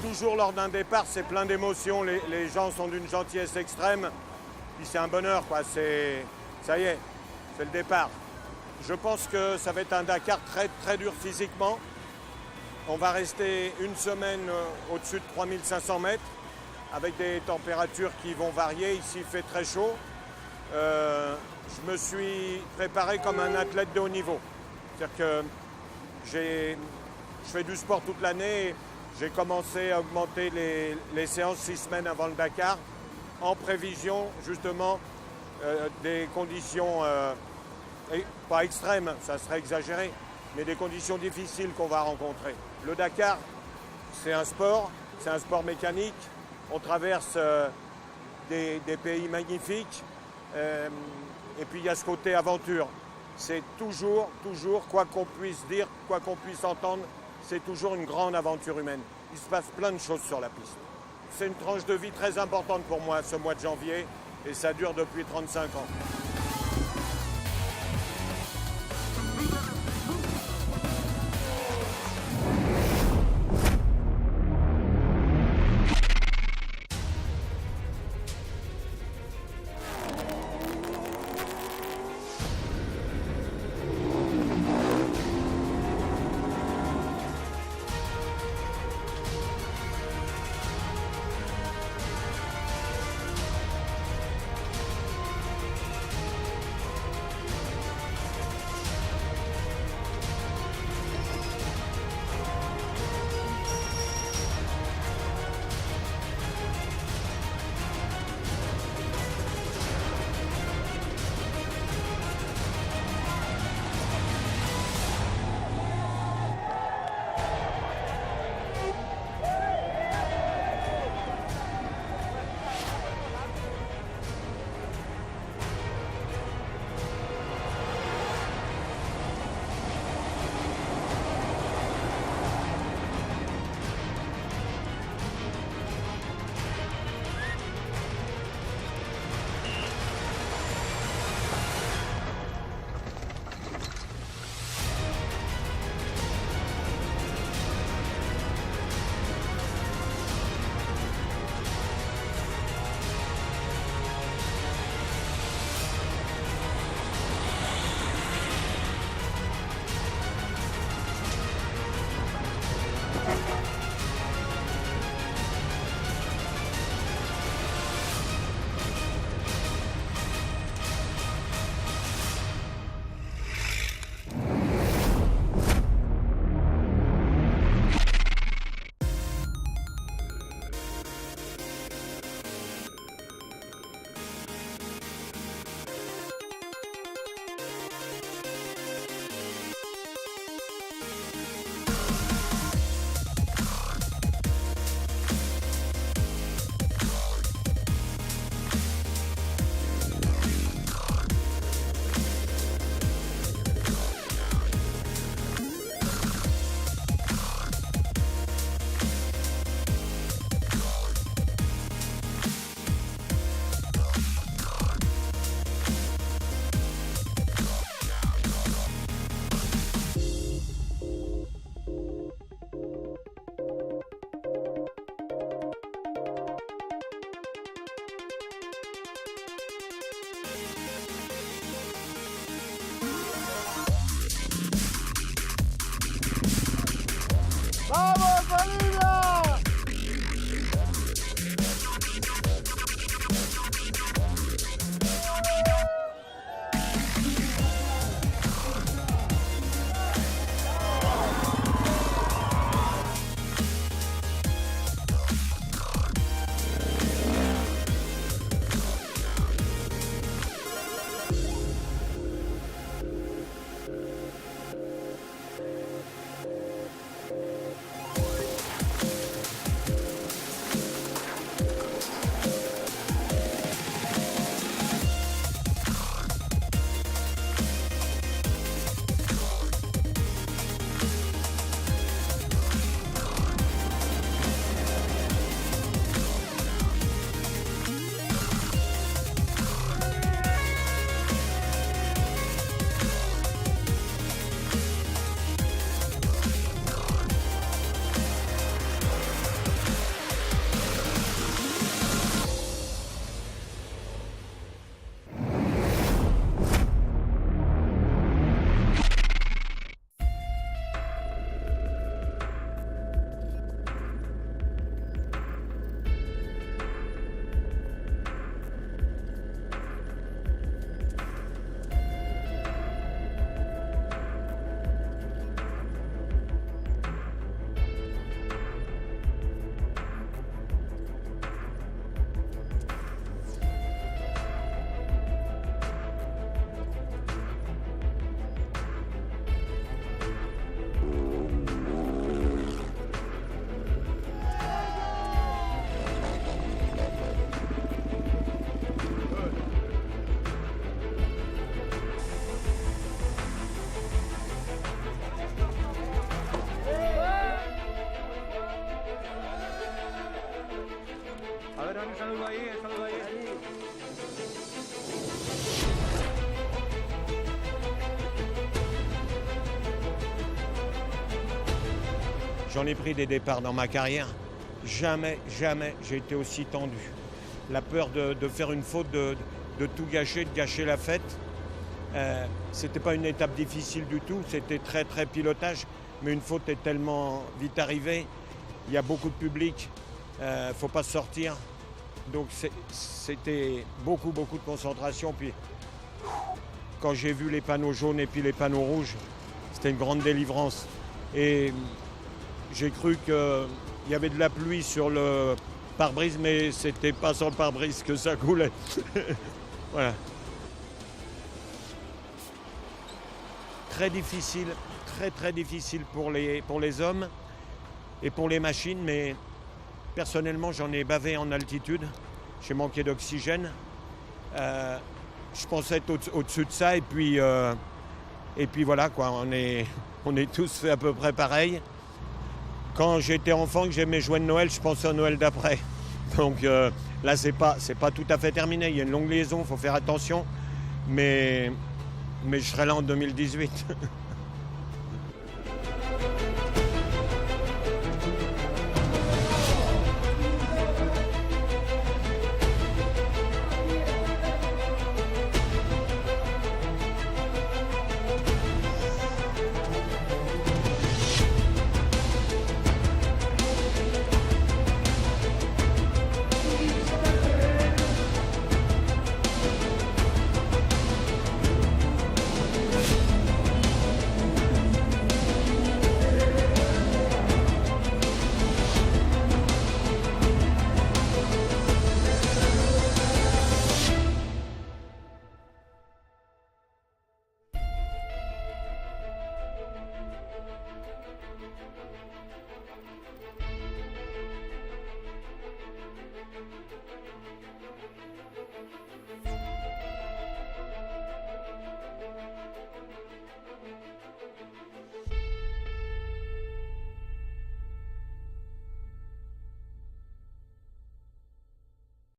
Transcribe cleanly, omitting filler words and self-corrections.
toujours lors d'un départ, c'est plein d'émotions. Les gens sont d'une gentillesse extrême. Puis c'est un bonheur, quoi. Ça y est, c'est le départ. Je pense que ça va être un Dakar très, très dur physiquement. On va rester une semaine au-dessus de 3500 mètres avec des températures qui vont varier. Ici, il fait très chaud. Je me suis préparé comme un athlète de haut niveau. C'est-à-dire que je fais du sport toute l'année. J'ai commencé à augmenter les séances 6 semaines avant le Dakar en prévision justement des conditions, pas extrêmes, ça serait exagéré, mais des conditions difficiles qu'on va rencontrer. Le Dakar, c'est un sport mécanique. On traverse des pays magnifiques et puis il y a ce côté aventure. C'est toujours, quoi qu'on puisse dire, quoi qu'on puisse entendre, c'est toujours une grande aventure humaine. Il se passe plein de choses sur la piste. C'est une tranche de vie très importante pour moi ce mois de janvier et ça dure depuis 35 ans. ¡Vamos, Bolivia! A ver, un saludo ahí, un saludo ahí. J'en ai pris des départs dans ma carrière. Jamais j'ai été aussi tendu. La peur de faire une faute, de tout gâcher, de gâcher la fête. C'était pas une étape difficile du tout, c'était très pilotage. Mais une faute est tellement vite arrivée. Il y a beaucoup de public, faut pas sortir. Donc c'était beaucoup de concentration. Puis quand j'ai vu les panneaux jaunes et puis les panneaux rouges, c'était une grande délivrance. Et j'ai cru qu'il y avait de la pluie sur le pare-brise, mais c'était pas sur le pare-brise que ça coulait. Voilà. Très difficile, très difficile pour les hommes et pour les machines, mais personnellement j'en ai bavé en altitude. J'ai manqué d'oxygène. Je pensais être au-dessus de ça et puis voilà quoi. On est tous fait à peu près pareil. Quand j'étais enfant, que j'aimais jouer de Noël, je pensais à Noël d'après. Donc là, c'est pas tout à fait terminé. Il y a une longue liaison, il faut faire attention. Mais je serai là en 2018.